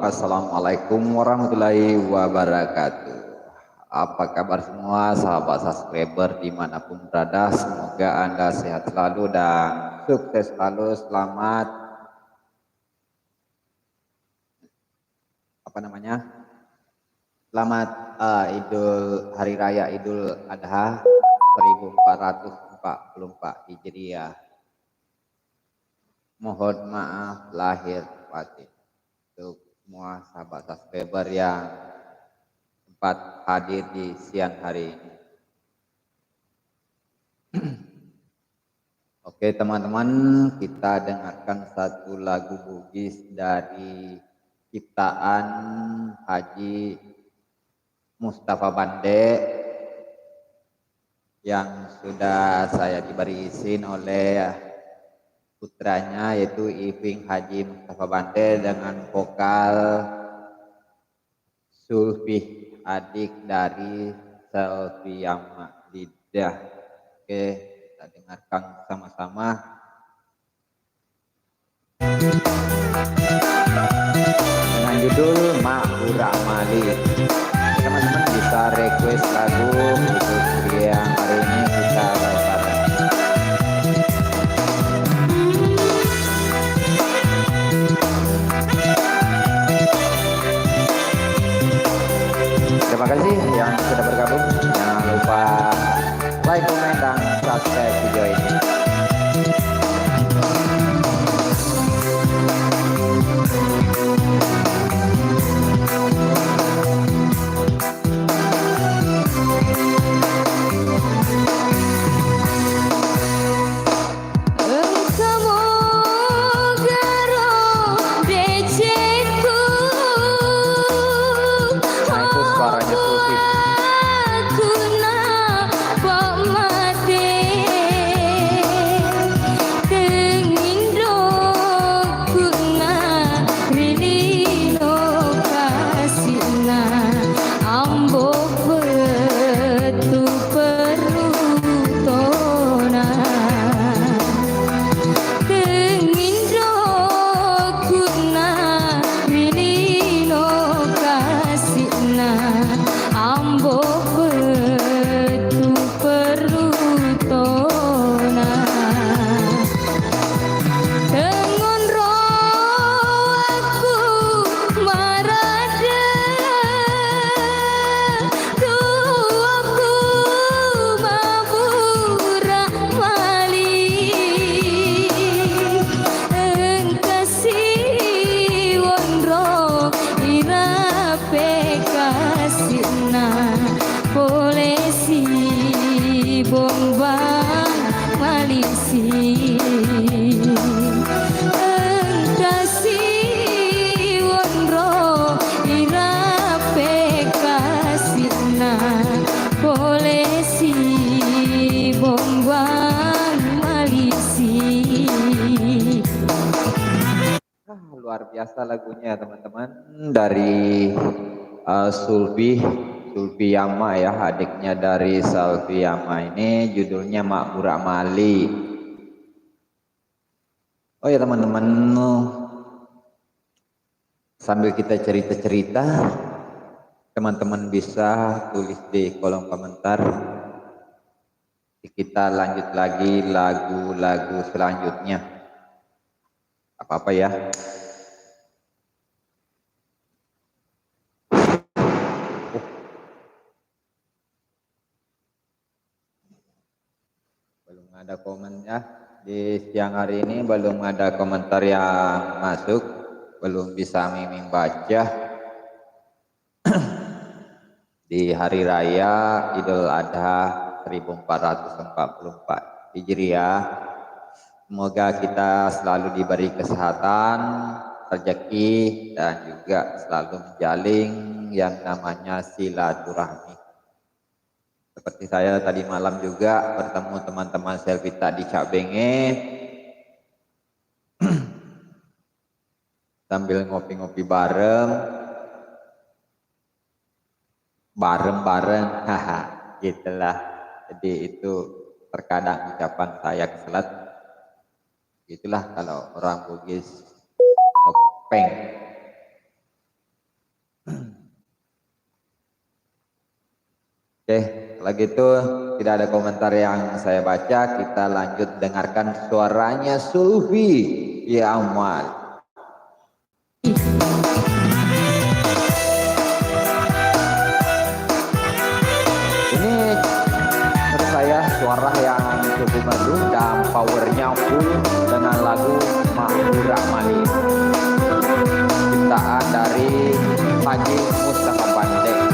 Assalamualaikum warahmatullahi wabarakatuh. Apa kabar semua sahabat subscriber dimanapun berada? Semoga Anda sehat selalu dan sukses selalu. Apa namanya? Selamat Idul Hari Raya Idul Adha 1444 Hijriah. Mohon maaf lahir batin untuk semua sahabat subscriber yang sempat hadir di siang hari ini. Oke teman-teman, kita dengarkan satu lagu Bugis dari ciptaan Haji Mustafa Bande yang sudah saya diberi izin oleh putranya yaitu Iping Haji Mustafa Bande dengan vokal Sulfi, adik dari Selvi Yama Lidah. Oke, kita dengarkan sama-sama. Dengan judul Ma'ura Mali. Teman-teman bisa request lagu untuk yang hari ini kita bareng-bareng. Terima kasih yang sudah bergabung. Jangan lupa like, komen, dan subscribe video ini. Luar biasa lagunya teman-teman dari Sulfi Yama ya, adiknya dari Selvi Yama. Ini judulnya Ma'ura Mali. Oh ya teman-teman, sambil kita cerita-cerita, teman-teman bisa tulis di kolom komentar. Kita lanjut lagi lagu-lagu selanjutnya. Apa-apa ya. Belum ada komen ya. Di siang hari ini belum ada komentar yang masuk. Belum bisa Miming baca. Di hari raya Idul Adha 1444 Hijriah. Semoga kita selalu diberi kesehatan, rezeki, dan juga selalu menjalin yang namanya silaturahmi. Seperti saya tadi malam juga bertemu teman-teman Selvita di Cak Benge. Sambil ngopi-ngopi bareng, haha, gitulah. Jadi itu terkadang ucapan saya keselat. Itulah kalau orang Bugis kopeng. Oke, kalau gitu tidak ada komentar yang saya baca, kita lanjut dengarkan suaranya Sulfi ya Amal. Ini menurut saya suara yang cukup merdu dan powernya full dengan lagu Mahmud Rahmani, ciptaan dari Haji Mustafa Bandeng.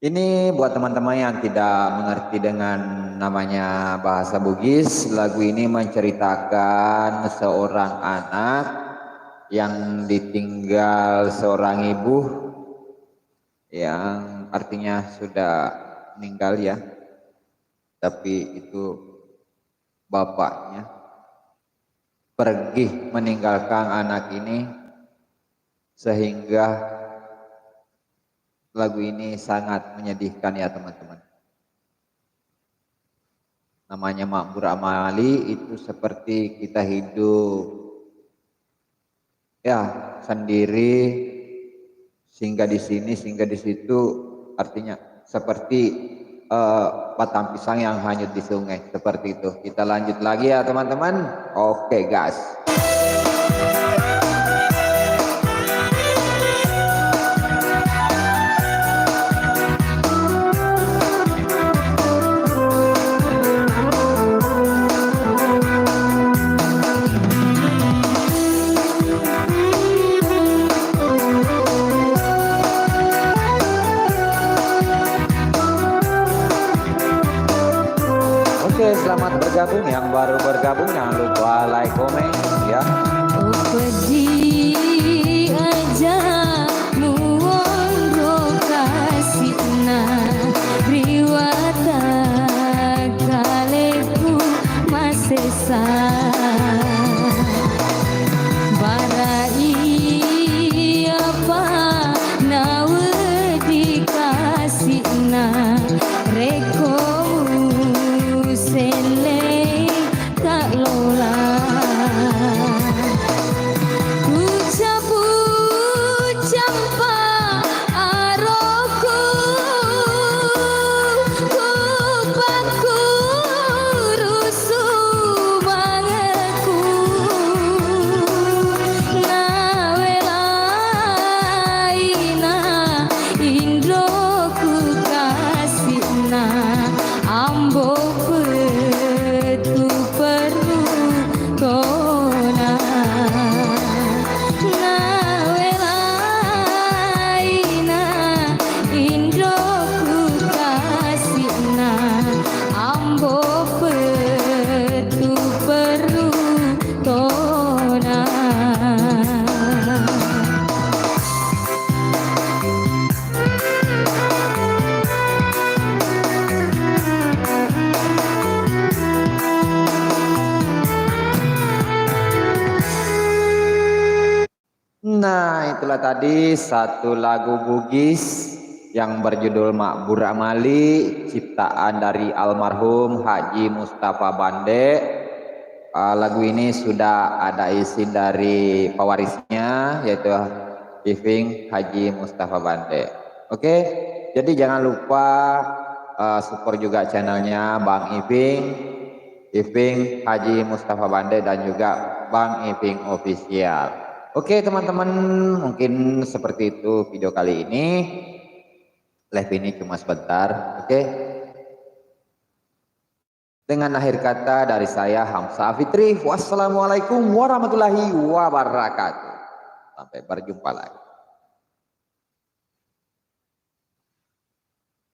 Ini buat teman-teman yang tidak mengerti dengan namanya bahasa Bugis, lagu ini menceritakan seorang anak yang ditinggal seorang ibu yang artinya sudah meninggal ya, tapi itu bapaknya pergi meninggalkan anak ini, sehingga lagu ini sangat menyedihkan ya teman-teman. Namanya Makmur Amali itu seperti kita hidup ya sendiri, singgah di sini, singgah di situ, artinya seperti batang pisang yang hanyut di sungai, seperti itu. Kita lanjut lagi ya teman-teman. Oke gas. Oke, selamat bergabung. Yang baru bergabung jangan lupa like, komen ya. Oh pedih aja nuwun rokasina riwata kaleku masesa barai apa nawe dikasihna reko sele tak lola ucap pa aroku kupaku rusu bangeku nawelaina indroku kasihna ambo Nah, itulah tadi satu lagu Bugis yang berjudul Makbur Amali, ciptaan dari almarhum Haji Mustafa Bande. Lagu ini sudah ada izin dari pewarisnya, yaitu Iping Haji Mustafa Bande. Oke, jadi jangan lupa support juga channelnya Bang Iping Haji Mustafa Bande dan juga Bang Iping Official. Oke teman-teman, mungkin seperti itu video kali ini. Live ini cuma sebentar, oke? Dengan akhir kata dari saya Hamzah Fitri, wassalamualaikum warahmatullahi wabarakatuh. Sampai berjumpa lagi.